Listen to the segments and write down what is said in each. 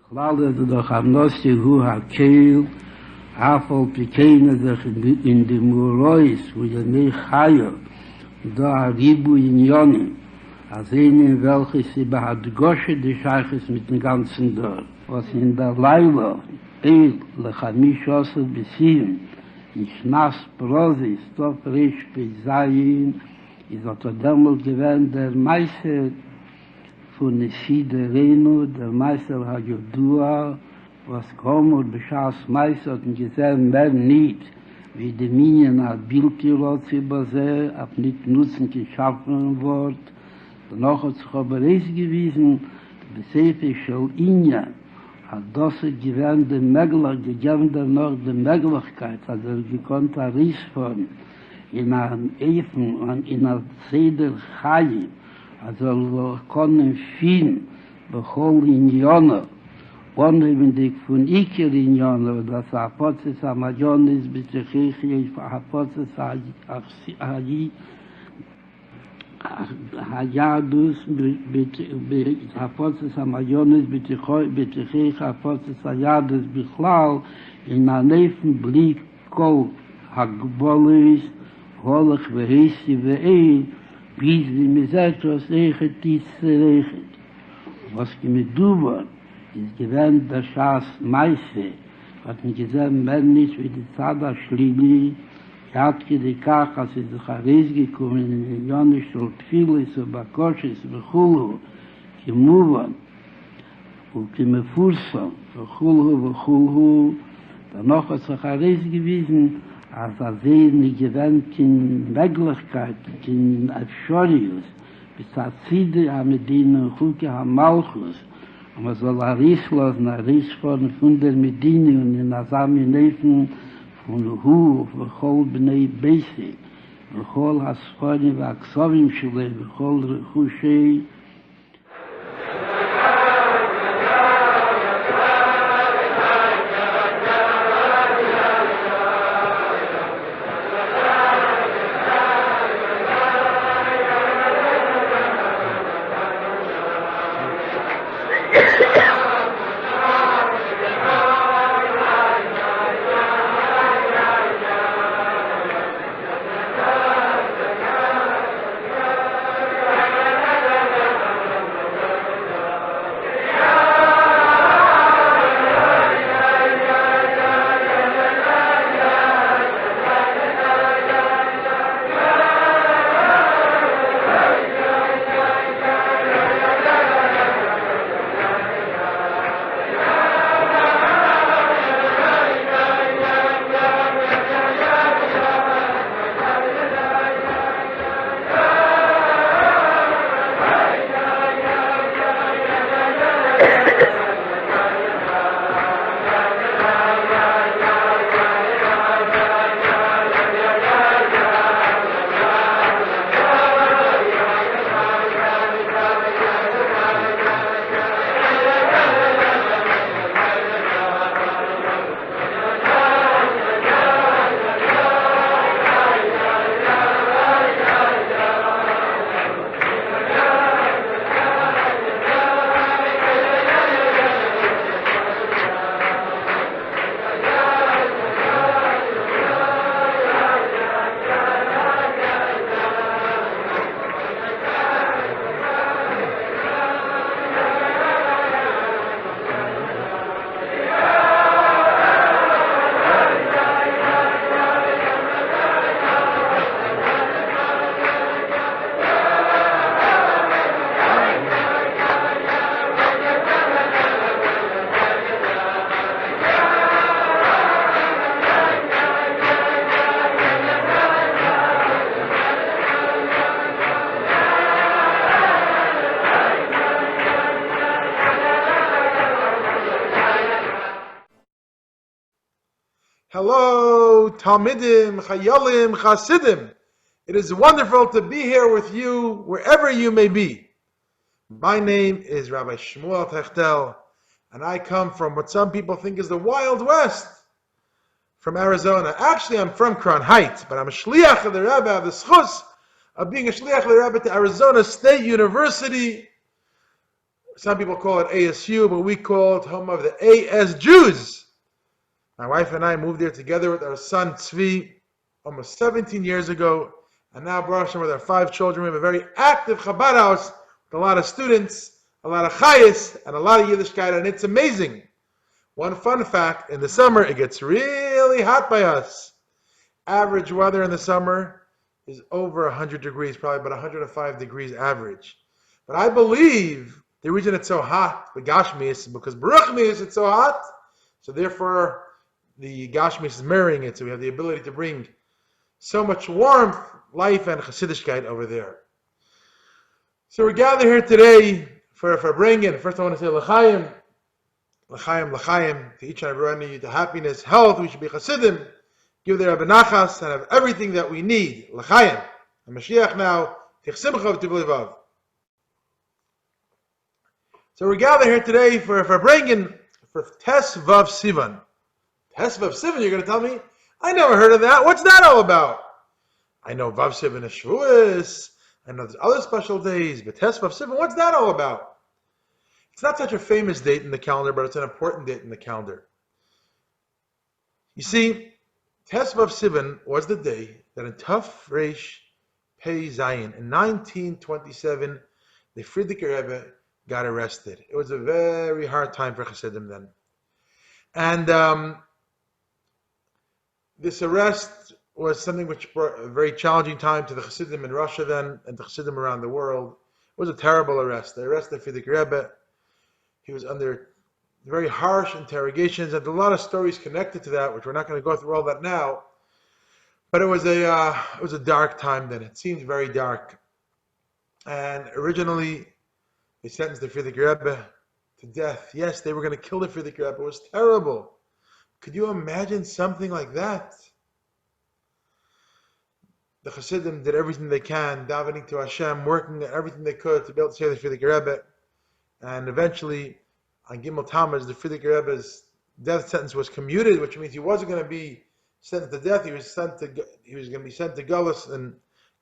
Chlale du doch am Nosti hu hakeil, afol pekeine sich in dem Murois, wo ihr nicht hayo, da ribu in Jonim, als in welches sie behad Gosche des Scheiches mit dem ganzen Dorf. Was in der Leila, lechamisch osel besim, in Schnas Prosi, stop risch Pezayin, is hat demol gewähnt der Meister von Neside Reino, der Meister hat Jodua, was kommt und beschaß Meister und gesehen, mehr nicht, wie die Minien hat Bildtirot übersehen, ab nicht nutzen geschaffen wird. Danach hat sich aber es gewiesen, die Seife schon Inja, hat das gewähnt der Mögler, gegeben der noch die Möglichkeit, hat gekonnt ein Ries von in einem Efen und in einer Seder Chayim, also wir können finden, bechol in Jona, unheimlich von Iker in Jona, das Apotzes Amajonis, Betechichi, Apotzes Hayadus, Apotzes Amajonis, Betechichi, Apotzes Hayadus, Bichlal, in einem Efen blieb Kol Hagbolis, Holach Veheisi Ve'ein, bis wie mir sagt, was rechet, dies rechet. Was mit Duber ist gewähnt der Schaß Meise, hat mir gesagt, wenn nicht wie die Zada Schlili, Jadke die Kach, als sie sich herausgekommen in den Jonisch und Tfilis und Bakosches, Bechulu, Kimuvan, und Kimefurson, Bechulu, danach hat sich herausgewiesen, als sehen, die gewähnt in Möglichkeit, in Afschorius, bis zur Zide am Medina und Chuke am Malchus, und man soll Rieslosen, von der Medina und in Asami Nefen von Hu, Vechol Bnei Besi, Vechol Hasfoni, Vaksovim Shule, Vechol Rechushei, Hello, Talmidim, Chayalim, Chasidim. It is wonderful to be here with you wherever you may be. My name is Rabbi Shmuel Techtel, and I come from what some people think is the Wild West, from Arizona. Actually, I'm from Crown Heights, but I'm a shliach of the Rebbe. I have the schus of being a shliach of the Rebbe to Arizona State University, Some people call it ASU, but we call it home of the AS Jews. My wife and I moved there together with our son Tzvi almost 17 years ago, and now Baruch Hashem with our 5 children. We have a very active Chabad house with a lot of students, a lot of chayes, and a lot of Yiddishkeit, and it's amazing. One fun fact, in the summer it gets really hot by us. Average weather in the summer is over 100 degrees, probably about 105 degrees average. But I believe the reason it's so hot, the Gashmis, is because Baruch Nis, it's so hot, so therefore the Gashmis is mirroring it, so we have the ability to bring so much warmth, life, and Chassidishkeit over there. So we're gathered here today for Farbrengen. First I want to say L'chaim, L'chaim, L'chaim, to each and every one of you, to happiness, health, we should be Chassidim, give their Rebbe Nachas, and have everything that we need. L'chaim. And Mashiach now, Tich Simcha v'Tivli Vav. So we're gathered here today for Farbrengen, for Tes Vov Sivan. Tes Vov Sivan, you're going to tell me? I never heard of that. What's that all about? I know Vav Sivan is Shavuos. I know there's other special days, but Tes Vov Sivan, what's that all about? It's not such a famous date in the calendar, but it's an important date in the calendar. You see, Tes Vov Sivan was the day that in Tuf Reish Pei Zayin, in 1927, the Frierdiker Rebbe got arrested. It was a very hard time for Chassidim then. And this arrest was something which brought a very challenging time to the Chassidim in Russia then, and the Chassidim around the world. It was a terrible arrest. They arrested Frierdiker Rebbe. He was under very harsh interrogations, and a lot of stories connected to that, which we're not going to go through all that now. But it was a dark time then. It seemed very dark. And originally, they sentenced the Frierdiker Rebbe to death. Yes, they were going to kill the Frierdiker Rebbe. It was terrible. Could you imagine something like that? The Chassidim did everything they can, davening to Hashem, working at everything they could to be able to save the Frierdiker Rebbe. And eventually, on Gimel Tammuz, the Frierdiker Rebbe's death sentence was commuted, which means he wasn't going to be sentenced to death. He was going to be sent to Gullus and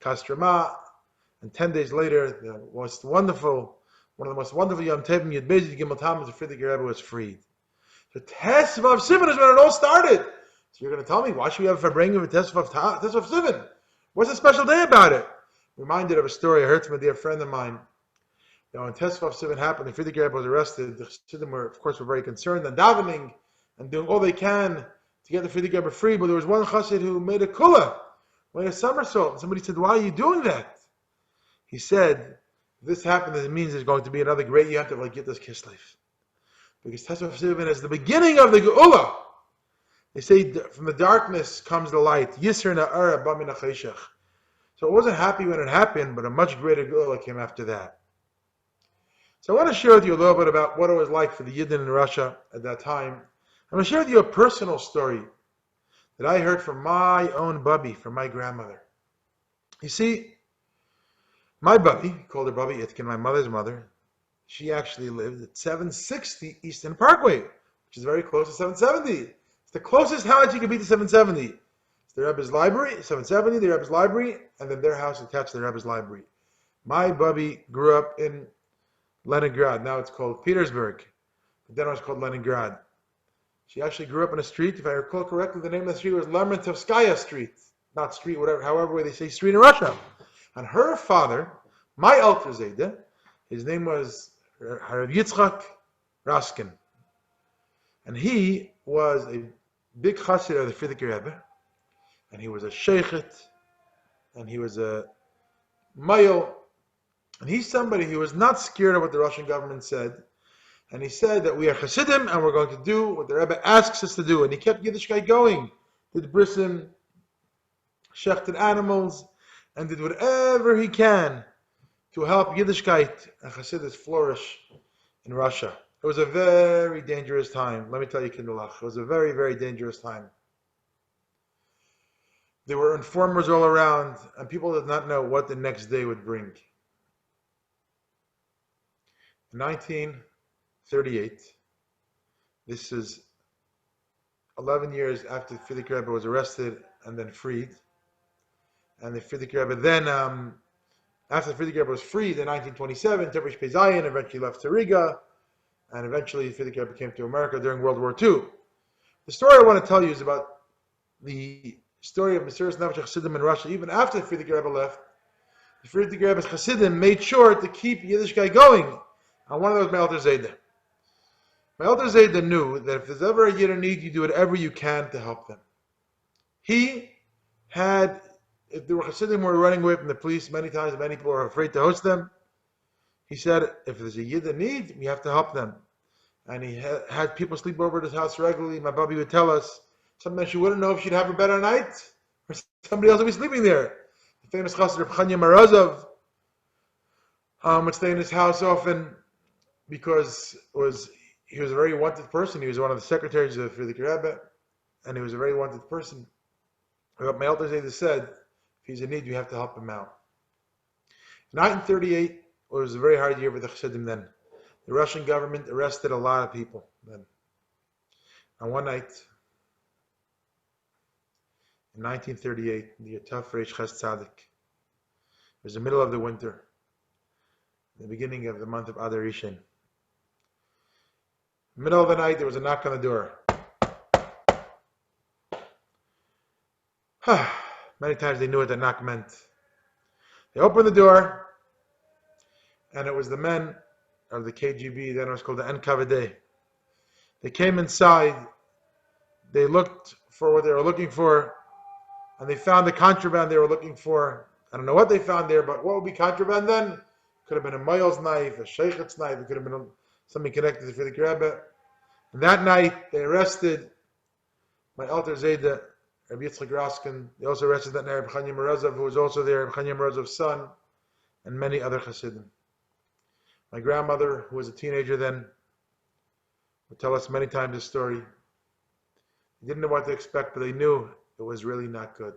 Kastrama. And 10 days later, the most wonderful Yom Tovim Yud Beis Gimel Tammuz, the Frierdiker Rebbe was freed. So Tes Vov Sivan is when it all started. So you're going to tell me, why should we have Farbrengen with Tes Vov Sivan? What's the special day about it? Reminded of a story I heard from a dear friend of mine. Now, when Tes Vov Sivan happened, the Frierdiker Rebbe was arrested. The Chassidim were, of course, very concerned and davening and doing all they can to get the Frierdiker Rebbe free. But there was one Chassid who made a kula, made a somersault. And somebody said, "Why are you doing that?" He said, "If this happens, it means there's going to be another great Yom Tov like Yittas Kislev. Because Tes Vov Sivan is the beginning of the Geula. They say from the darkness comes the light. Yisr na'ara ba min ha'cheshach. So I wasn't happy when it happened, but a much greater Geula came after that. So I want to share with you a little bit about what it was like for the Yidden in Russia at that time. I'm going to share with you a personal story that I heard from my own Bubby, from my grandmother. You see, my Bubby, called her Bubby Itkin, my mother's mother, she actually lived at 760 Eastern Parkway, which is very close to 770. It's the closest house you can be to 770. It's the Rebbe's library, 770, the Rebbe's library, and then their house attached to the Rebbe's library. My Bubby grew up in Leningrad. Now it's called Petersburg. But then it was called Leningrad. She actually grew up in a street, if I recall correctly, the name of the street was Lermontovskaya Street. Not street, whatever, however way they say street in Russia. And her father, my Alter Zayde, his name was Harav Yitzchak Raskin. And he was a big chassid of the Frierdiker Rebbe. And he was a sheikhet. And he was a mayel. And he's somebody who was not scared of what the Russian government said. And he said that we are Chassidim and we're going to do what the Rebbe asks us to do. And he kept Yiddishkeit going. Did brisim, shechted animals, and did whatever he can to help Yiddishkeit and Chassidus flourish in Russia. It was a very dangerous time. Let me tell you, Kindlach, it was a very, very dangerous time. There were informers all around, and people did not know what the next day would bring. In 1938, this is 11 years after the Frierdiker Rebbe was arrested and then freed. And the Frierdiker Rebbe then After the Frierdiker Rebbe was freed in 1927, Tibrish Pezayin eventually left to Riga, and eventually the Frierdiker Rebbe came to America during World War II. The story I want to tell you is about the story of Mesiras Nefesh Chassidim in Russia. Even after the Frierdiker Rebbe left, the Frierdiker Rebbe's Chassidim made sure to keep Yiddishkeit going. And one of those, my Alter Zayda. My Alter Zayda knew that if there's ever a Yid in need, you do whatever you can to help them. He had, if there were Chassidim who were running away from the police many times, many people were afraid to host them. He said, if there's a Yid in need, we have to help them. And he had people sleep over at his house regularly. My Bubby would tell us, sometimes she wouldn't know if she'd have a better night, or somebody else would be sleeping there. The famous Chassid Reb Chanya Morozov would stay in his house often because he was a very wanted person. He was one of the secretaries of the Frierdiker Rebbe, and he was a very wanted person. But my Alter Zayda said, if he's in need, you have to help him out. In 1938, it was a very hard year for the Chassidim then. The Russian government arrested a lot of people then. And one night, in 1938, the Yataf Reish Ches Tzadik, it was the middle of the winter, the beginning of the month of Adar Rishon. Middle of the night, there was a knock on the door. Many times they knew what that knock meant. They opened the door, and it was the men of the KGB, then it was called the NKVD. They came inside, they looked for what they were looking for, and they found the contraband they were looking for. I don't know what they found there, but what would be contraband then? It could have been a Moyel's knife, a Sheikhat's knife, it could have been something connected to the Frierdiker Rebbe. And that night, they arrested my Alter Zayda, Rabbi Yitzchak Raskin. They also arrested that night Rabbi Chanya Morozov, who was also there, Rabbi Chanya Morozov's son, and many other Chassidim. My grandmother, who was a teenager then, would tell us many times this story. They didn't know what to expect, but they knew it was really not good.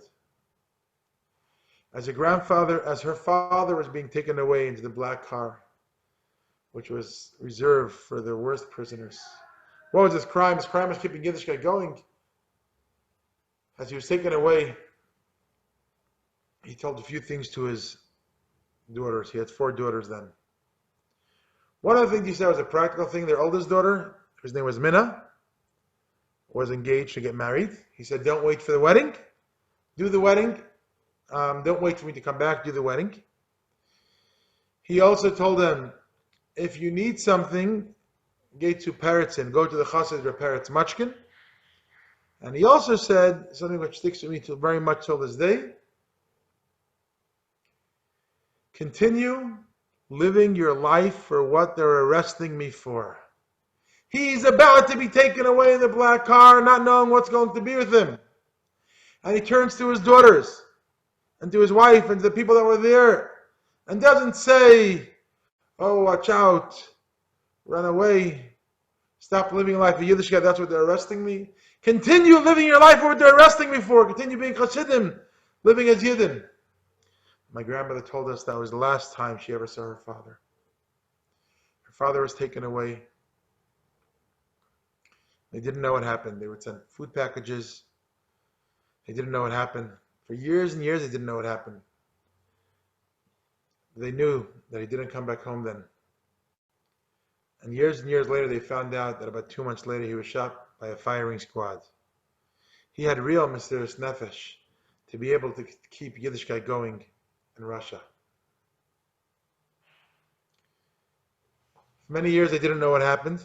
As her father was being taken away into the black car, which was reserved for the worst prisoners. What was his crime? His crime was keeping Yiddishkeit going. As he was taken away, he told a few things to his daughters. He had 4 daughters then. One of the things he said was a practical thing. Their oldest daughter, whose name was Minna, was engaged to get married. He said, don't wait for the wedding. Do the wedding. Don't wait for me to come back. Do the wedding. He also told them, if you need something, go to Peretzin, go to the Chassid Reb Peretz Machkin. And he also said something which sticks with me very much till this day. Continue living your life for what they're arresting me for. He's about to be taken away in the black car, not knowing what's going to be with him. And he turns to his daughters and to his wife and to the people that were there and doesn't say, oh, watch out, run away, stop living a life of Yiddishkeit, that's what they're arresting me. Continue living your life for what they're arresting me for. Continue being Chassidim, living as Yidden. My grandmother told us that was the last time she ever saw her father. Her father was taken away. They didn't know what happened. They would send food packages. They didn't know what happened. For years and years, they didn't know what happened. They knew that he didn't come back home then. And years later, they found out that about 2 months later, he was shot by a firing squad. He had real Mesiras Nefesh to be able to keep Yiddishkeit going in Russia. For many years, they didn't know what happened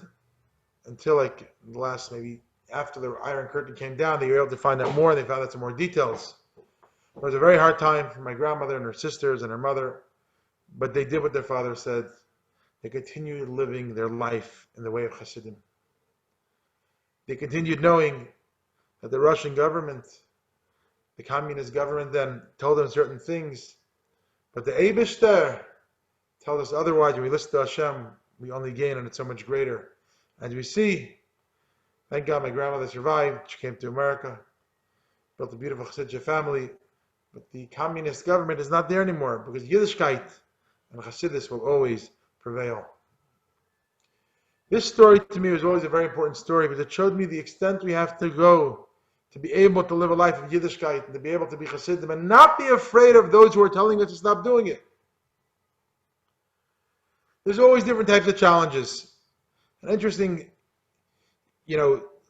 until like the last, maybe after the Iron Curtain came down, they were able to find out more. They found out some more details. It was a very hard time for my grandmother and her sisters and her mother, but they did what their father said. They continued living their life in the way of Chassidim. They continued knowing that the Russian government, the communist government then told them certain things, but the Eibishter told us otherwise. When we listen to Hashem, we only gain, and it's so much greater. As we see, thank God my grandmother survived. She came to America, built a beautiful Chassidic family, but the communist government is not there anymore because Yiddishkeit and Chassidus will always prevail. This story to me was always a very important story because it showed me the extent we have to go to be able to live a life of Yiddishkeit and to be able to be Chassidim and not be afraid of those who are telling us to stop doing it. There's always different types of challenges. An interesting,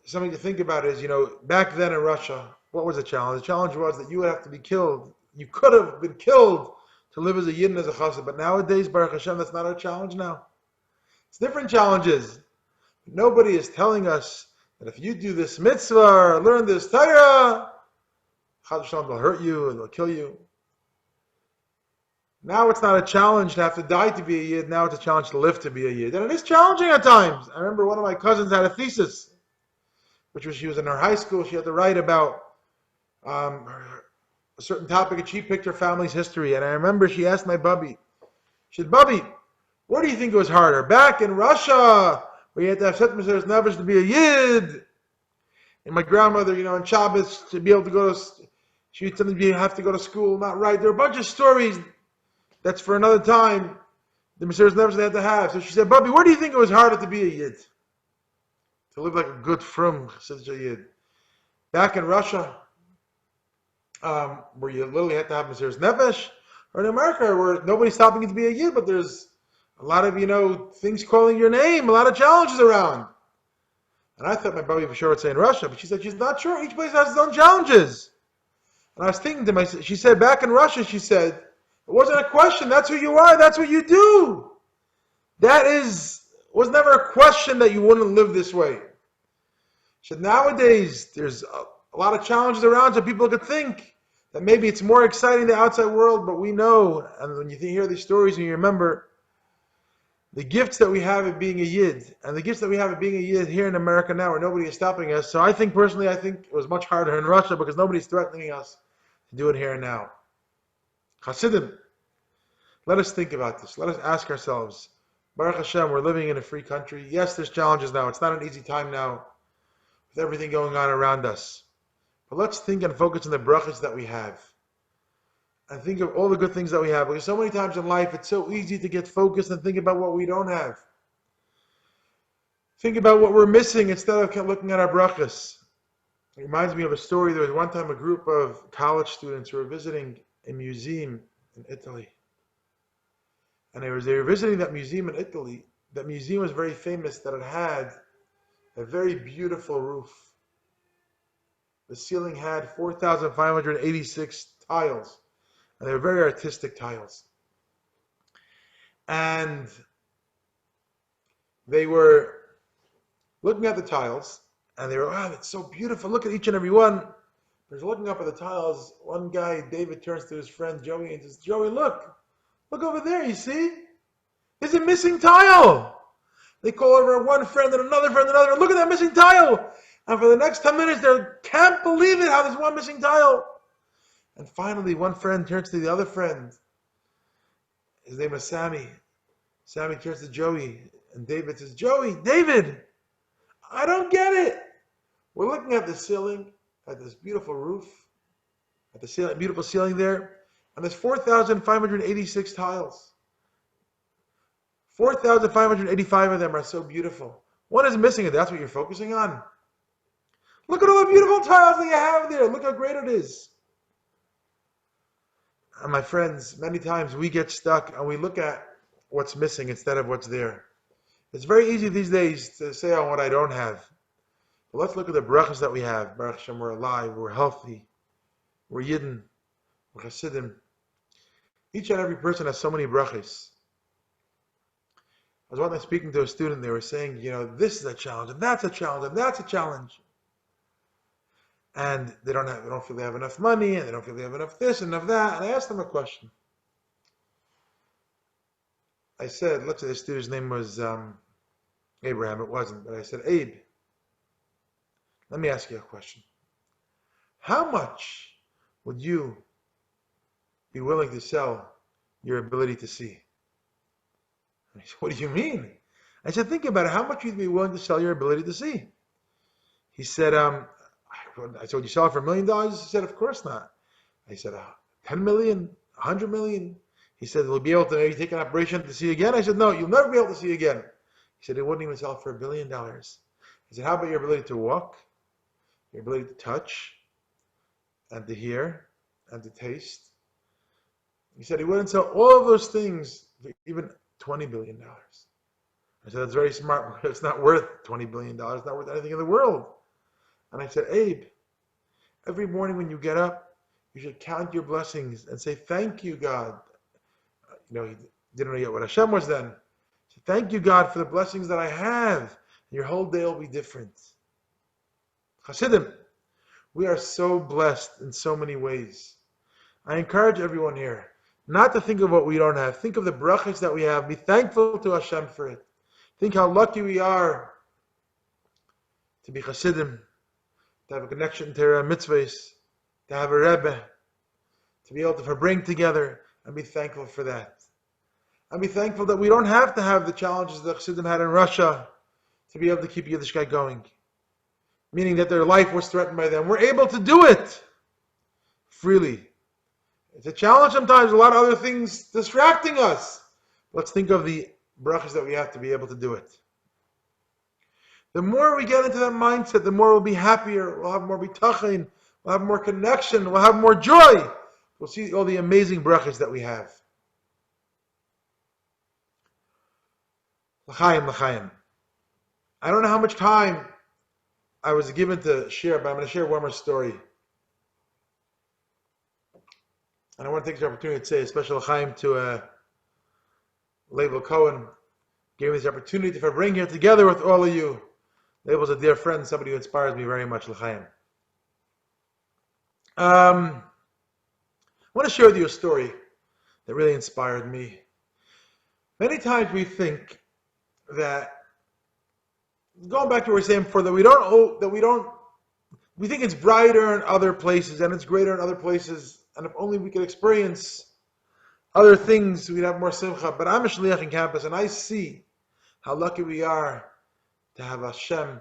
something to think about is, back then in Russia, what was the challenge? The challenge was that you would have to be killed. You could have been killed to live as a yid and as a chassid. But nowadays, Baruch Hashem, that's not our challenge now. It's different challenges. Nobody is telling us that if you do this mitzvah or learn this Torah, Chas v'Shalom will hurt you and they'll kill you. Now it's not a challenge to have to die to be a yid. Now it's a challenge to live to be a yid. And it is challenging at times. I remember one of my cousins had a thesis, she was in her high school. She had to write about a certain topic, and she picked her family's history. And I remember she asked my bubby, she said, "Bubby, what do you think was harder? Back in Russia, where you had to have Set Mesiras Nefesh to be a yid, and my grandmother, on Shabbos, to be able to go to, she would tell me you have to go to school, not right. There are a bunch of stories that's for another time, the Mesiras Nefesh they had to have." So she said, "Bubby, where do you think it was harder to be a yid? To live like a good frum Chassidus yid? Back in Russia, where you literally had to have Mesiras Nefesh, or in America, where nobody's stopping you to be a yid, but there's a lot of, things calling your name, a lot of challenges around." And I thought my buddy for sure would say in Russia, but she said she's not sure. Each place has its own challenges. And I was thinking to myself, she said back in Russia, she said, it wasn't a question. That's who you are. That's what you do. Was never a question that you wouldn't live this way. She said nowadays, there's a lot of challenges around, so people could think that maybe it's more exciting the outside world, but we know, and when you hear these stories and you remember the gifts that we have of being a yid, and the gifts that we have of being a yid here in America now, where nobody is stopping us. So I think it was much harder in Russia because nobody's threatening us to do it here and now. Chassidim, let us think about this. Let us ask ourselves, Baruch Hashem, we're living in a free country. Yes, there's challenges now. It's not an easy time now with everything going on around us. But let's think and focus on the brachas that we have. And think of all the good things that we have. Because so many times in life, it's so easy to get focused and think about what we don't have. Think about what we're missing instead of looking at our brachas. It reminds me of a story. There was one time a group of college students who were visiting a museum in Italy. And they were visiting that museum in Italy. That museum was very famous that it had a very beautiful roof. The ceiling had 4,586 tiles. And they were very artistic tiles. And they were looking at the tiles, and they were, wow, that's so beautiful. Look at each and every one. They're looking up at the tiles. One guy, David, turns to his friend Joey and says, "Joey, look over there, you see? There's a missing tile." They call over one friend and another friend and another. "Look at that missing tile." And for the next 10 minutes, they can't believe it, how there's one missing tile. And finally, one friend turns to the other friend. His name is Sammy. Sammy turns to Joey, and David says, David, I don't get it. We're looking at the ceiling, at this beautiful roof, at the ceiling, beautiful ceiling there, and there's 4,586 tiles. 4,585 of them are so beautiful. One is missing, and that's what you're focusing on. Look at all the beautiful tiles that you have there. Look how great it is. And my friends, many times we get stuck and we look at what's missing instead of what's there. It's very easy these days to say on what I don't have. But let's look at the brachas that we have. Baruch Hashem, we're alive, we're healthy, we're yidden, we're chassidim. Each and every person has so many brachas. I was one time speaking to a student, they were saying, this is a challenge, and that's a challenge, and that's a challenge. And they don't feel they have enough money, and they don't feel they have enough this and enough that. And I asked them a question. I said, let's say the student's name was Abraham. It wasn't, but I said, Abe, let me ask you a question. How much would you be willing to sell your ability to see? And he said, what do you mean? I said, think about it. How much would you be willing to sell your ability to see? He said, I said, would you sell it for $1 million? He said, of course not. I said, 10 million, 100 million. He said, we'll be able to maybe take an operation to see again. I said, no, you'll never be able to see again. He said, it wouldn't even sell for $1 billion. He said, how about your ability to walk, your ability to touch, and to hear, and to taste? He said he wouldn't sell all of those things for even $20 billion. I said, that's very smart. It's not worth $20 billion. It's not worth anything in the world. And I said, Abe, every morning when you get up, you should count your blessings and say, thank you, God. He didn't know yet what Hashem was then. He said, thank you, God, for the blessings that I have. Your whole day will be different. Chassidim, we are so blessed in so many ways. I encourage everyone here not to think of what we don't have. Think of the brachas that we have. Be thankful to Hashem for it. Think how lucky we are to be Chassidim, to have a connection to Torah mitzvahs, to have a Rebbe, to be able to bring together, and be thankful for that. And be thankful that we don't have to have the challenges that Chassidim had in Russia to be able to keep Yiddishkeit going. Meaning that their life was threatened by them. We're able to do it freely. It's a challenge sometimes, a lot of other things distracting us. Let's think of the brachas that we have to be able to do it. The more we get into that mindset, the more we'll be happier, we'll have more bitachon, we'll have more connection, we'll have more joy. We'll see all the amazing brachas that we have. L'chaim, l'chaim. I don't know how much time I was given to share, but I'm going to share one more story. And I want to take this opportunity to say a special l'chaim to Label Cohen. Gave me this opportunity to bring here together with all of you. Label's a dear friend, somebody who inspires me very much, l'chaim. I want to share with you a story that really inspired me. Many times we think that, going back to what we were saying before, we think it's brighter in other places and it's greater in other places, and if only we could experience other things, we'd have more simcha. But I'm a shliach in campus, and I see how lucky we are to have Hashem,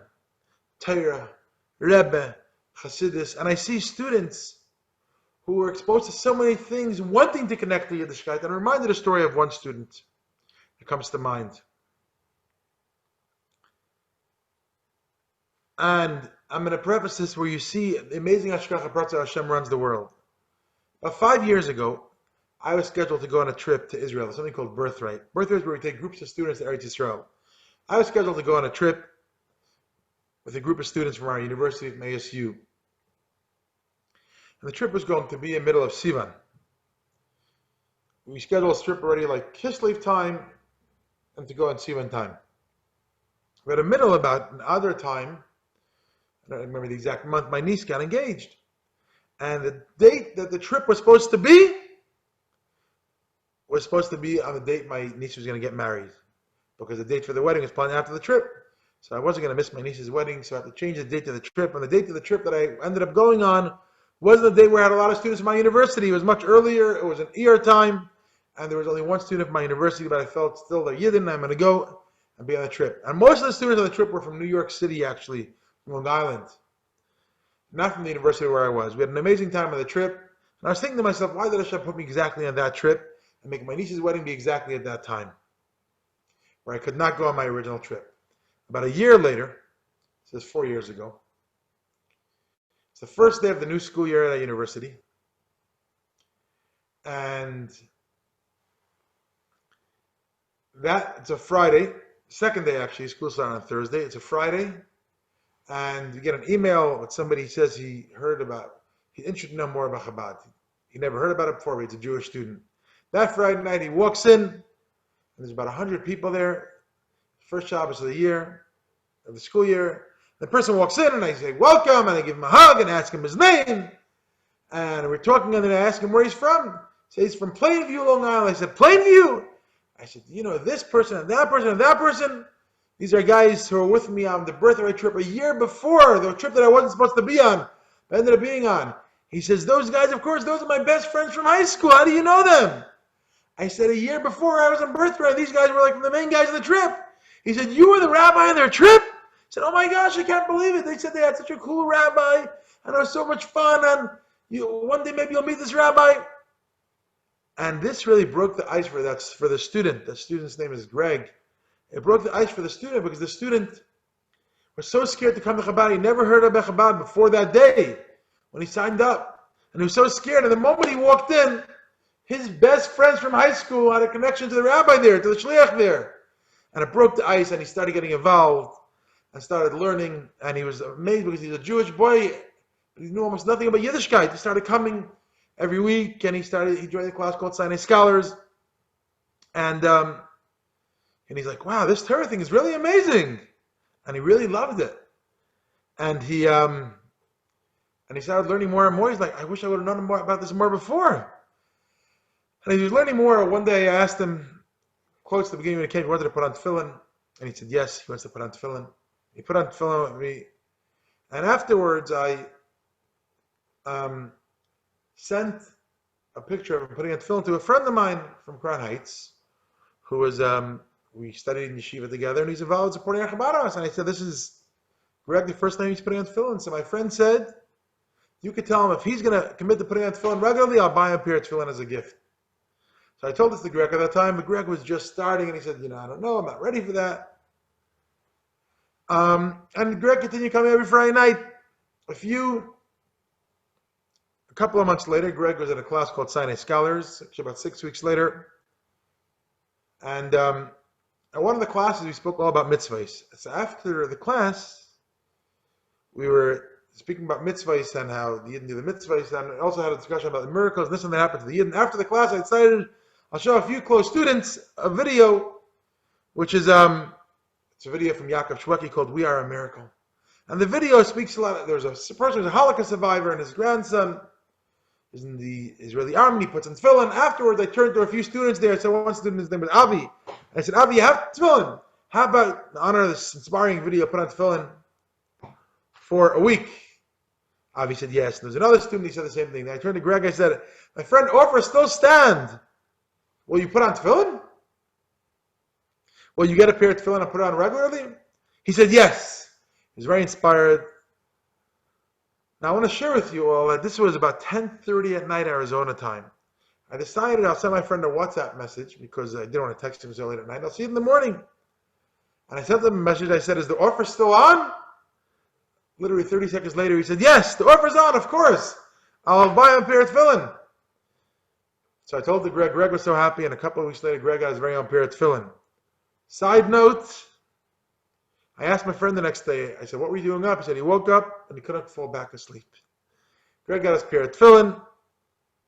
Torah, Rebbe, Chassidus, and I see students who were exposed to so many things, wanting to connect to Yiddishkeit. And I'm reminded a story of one student that comes to mind. And I'm going to preface this where you see the amazing Hashgacha Pratzah Hashem runs the world. About 5 years ago, I was scheduled to go on a trip to Israel, something called Birthright. Birthright is where we take groups of students to Eretz Yisrael. I was scheduled to go on a trip with a group of students from our university from ASU. And the trip was going to be in the middle of Sivan. We scheduled a trip already like Kislev time and to go on Sivan time. But in the middle, about another time, I don't remember the exact month, my niece got engaged. And the date that the trip was supposed to be on the date my niece was going to get married. Because the date for the wedding was planned after the trip. So I wasn't going to miss my niece's wedding, so I had to change the date of the trip. And the date of the trip that I ended up going on wasn't the day where I had a lot of students from my university. It was much earlier. It was an ER time. And there was only one student from my university, but I felt still they're Yidden. I'm going to go and be on the trip. And most of the students on the trip were from New York City, actually, from Long Island. Not from the university where I was. We had an amazing time on the trip. And I was thinking to myself, why did Hashem put me exactly on that trip and make my niece's wedding be exactly at that time, where I could not go on my original trip? About a year later, this is 4 years ago, it's the first day of the new school year at our university. And it's a Friday, second day actually, school started on Thursday. It's a Friday. And we get an email that somebody says he's interested to know more about Chabad. He never heard about it before, but he's a Jewish student. That Friday night, he walks in, and there's about 100 people there. First Shabbos of the year, of the school year. The person walks in, and I say, welcome, and I give him a hug, and ask him his name. And we're talking, and then I ask him where he's from. He says he's from Plainview, Long Island. I said, Plainview? I said, this person, and that person, and that person? These are guys who were with me on the birthright trip a year before, the trip that I wasn't supposed to be on, but ended up being on. He says, those guys, of course, those are my best friends from high school. How do you know them? I said, a year before I was on birthright, these guys were like the main guys of the trip. He said, you were the rabbi on their trip? I said, oh my gosh, I can't believe it. They said they had such a cool rabbi, and it was so much fun, and one day maybe you'll meet this rabbi. And this really broke the ice for the student. The student's name is Greg. It broke the ice for the student because the student was so scared to come to Chabad. He never heard about Chabad before that day when he signed up. And he was so scared. And the moment he walked in, his best friends from high school had a connection to the rabbi there, to the shliach there. And it broke the ice, and he started getting involved and started learning. And he was amazed because he's a Jewish boy. He knew almost nothing about Yiddishkeit. He started coming every week, and he joined a class called Sinai Scholars. And he's like, wow, this Torah thing is really amazing. And he really loved it. And he started learning more and more. He's like, I wish I would have known more about this more before. And he was learning more. One day I asked him, close to the beginning when he came, he wanted to put on tefillin. And he said, yes, he wants to put on tefillin. He put on tefillin with me. And afterwards, I sent a picture of him putting on tefillin to a friend of mine from Crown Heights, who was, we studied in yeshiva together, and he's involved in supporting our Chabad house. And I said, this is Greg, the first time he's putting on tefillin. So my friend said, you could tell him if he's going to commit to putting on tefillin regularly, I'll buy him a pair of tefillin as a gift. So I told this to Greg at that time, but Greg was just starting, and he said, I don't know, I'm not ready for that. And Greg continued coming every Friday night. A couple of months later, Greg was in a class called Sinai Scholars, actually about 6 weeks later. And at one of the classes, we spoke all about mitzvahs. So after the class, we were speaking about mitzvahs and how the Yidden do the mitzvahs, and we also had a discussion about the miracles, this and that happened to the Yidden. After the class, I decided I'll show a few close students a video, which is it's a video from Yaakov Shweki called "We Are a Miracle," and the video speaks a lot. There's a person who's a Holocaust survivor, and his grandson is in the Israeli army. He puts on tefillin. Afterwards, I turned to a few students there. So one student, his name was Avi. I said, Avi, you have tefillin. How about, in honor of this inspiring video, put on tefillin for a week? Avi said yes. And there was another student, he said the same thing. Then I turned to Greg, I said, my friend, offers still stand. Will you put on tefillin? Will you get a pair of tefillin and put it on regularly? He said yes. He was very inspired. Now I want to share with you all that this was about 10:30 at night Arizona time. I decided I'll send my friend a WhatsApp message because I didn't want to text him so late at night. I'll see you in the morning. And I sent him a message. I said, is the offer still on? Literally 30 seconds later, he said, yes, the offer's on, of course. I'll buy him a pair of tefillin. So I told the Greg. Greg was so happy, and a couple of weeks later, Greg got his very own pair of tefillin. Side note, I asked my friend the next day, I said, what were you doing up? He said he woke up and he couldn't fall back asleep. Greg got his pair of tefillin.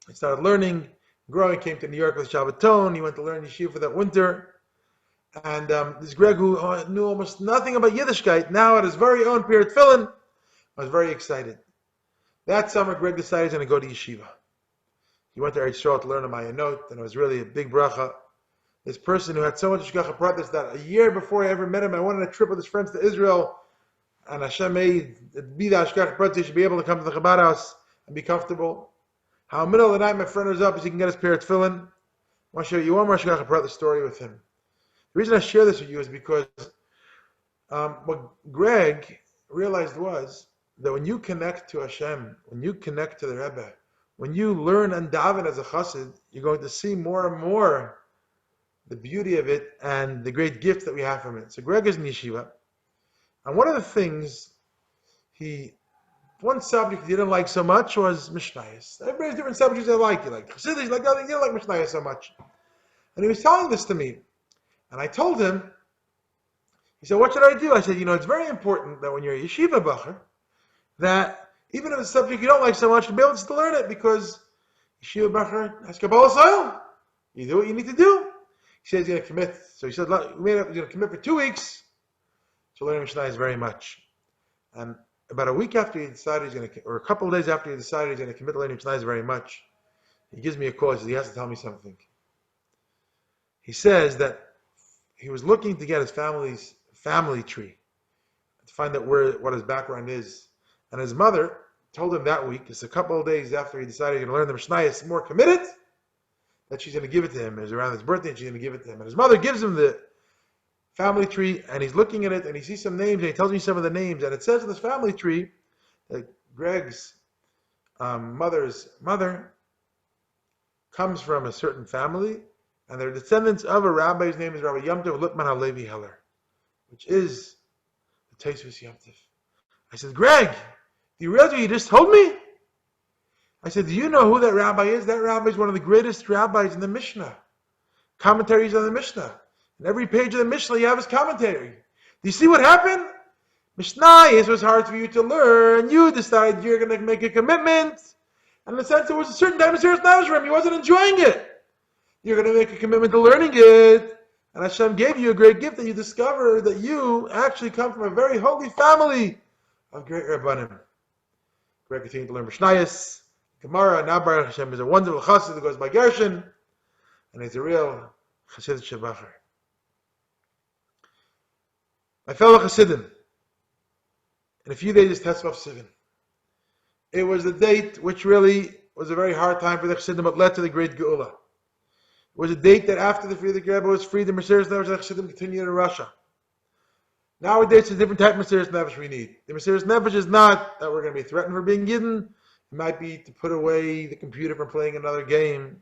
He started learning, growing, came to New York with Shabbaton. He went to learn yeshiva for that winter. And this Greg, who knew almost nothing about Yiddishkeit, now had his very own pair of tefillin, was very excited. That summer, Greg decided he's going to go to yeshiva. He went to Eretz Yisrael to learn a Mayanot, and it was really a big bracha. This person who had so much Hashgacha Pratis that a year before I ever met him, I went on a trip with his friends to Israel, and Hashem made it be the Hashgacha Pratis, he should be able to come to the Chabad house and be comfortable. How in the middle of the night my friend was up so he can get his pair of tefillin. I want to show you one more Hashgacha Pratis story with him. The reason I share this with you is because what Greg realized was that when you connect to Hashem, when you connect to the Rebbe, when you learn and daven as a chassid, you're going to see more and more the beauty of it and the great gift that we have from it. So Greg is in yeshiva, and one of the things one subject he didn't like so much was Mishnayos. Everybody has different subjects they like. You like Chassidus, you like nothing, you don't like Mishnayos so much. And he was telling this to me, and I told him, he said, what should I do? I said, it's very important that when you're a yeshiva bacher, that even if it's a subject you don't like so much, to be able to still learn it, because yeshiva bacher has Kabbalah soil. You do what you need to do. He said he's going to commit. So he said he's going to commit for 2 weeks to learn Mishnayos very much. And about a week after he decided he's going to, or a couple of days after he decided he's going to commit to learning Mishnayos very much, he gives me a call. He says he has to tell me something. He says that he was looking to get his family's family tree to find out what his background is. And his mother told him that week, just a couple of days after he decided to learn the Mishnayos more committed, that she's going to give it to him. It was around his birthday, and she's going to give it to him. And his mother gives him the family tree, and he's looking at it, and he sees some names, and he tells me some of the names. And it says in this family tree that Greg's mother's mother comes from a certain family, and they're descendants of a rabbi whose name is Rabbi Yom Tov Lipman HaLevi Heller, which is the Tes Vov Sivan Farbrengen. I said, Greg, do you realize what you just told me? I said, do you know who that rabbi is? That rabbi is one of the greatest rabbis in the Mishnah. Commentaries on the Mishnah. In every page of the Mishnah, you have his commentary. Do you see what happened? Mishnah was hard for you to learn. You decided you're going to make a commitment. And in the sense, there was a certain time of serious knowledge for him. He wasn't enjoying it. You're going to make a commitment to learning it. And Hashem gave you a great gift that you discover that you actually come from a very holy family of great Rabbanim. We're continuing to learn Mishnayos, Gemara. Now Baruch Hashem is a wonderful chassid that goes by Gershon. And he's a real chassid Shabachar. My fellow chassidim, in a few days is Tes Vov Sivan. It was a date which really was a very hard time for the chassidim, but led to the great Geula. It was a date that after the Frierdiker Rebbe was freed, the Mesiras Nefesh of the chassidim continued in Russia. Nowadays, it's a different type of Mesiras Nefesh we need. The Mesiras Nefesh is not that we're going to be threatened for being Yidden. It might be to put away the computer from playing another game.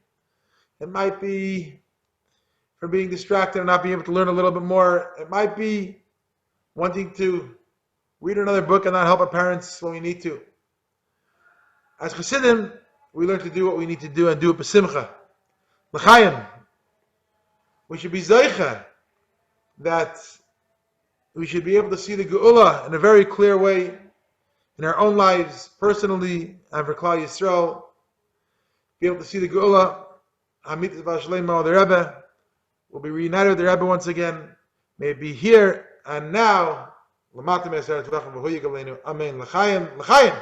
It might be for being distracted and not being able to learn a little bit more. It might be wanting to read another book and not help our parents when we need to. As Chassidim, we learn to do what we need to do and do it b'simcha. L'chaim. We should be zeicha that we should be able to see the Geula in a very clear way in our own lives, personally, and for Klal Yisrael. Be able to see the Geula. Hamit Vashlema, the Rebbe. We'll be reunited with the Rebbe once again. May it be here and now. Amen. L'chaim. L'chaim.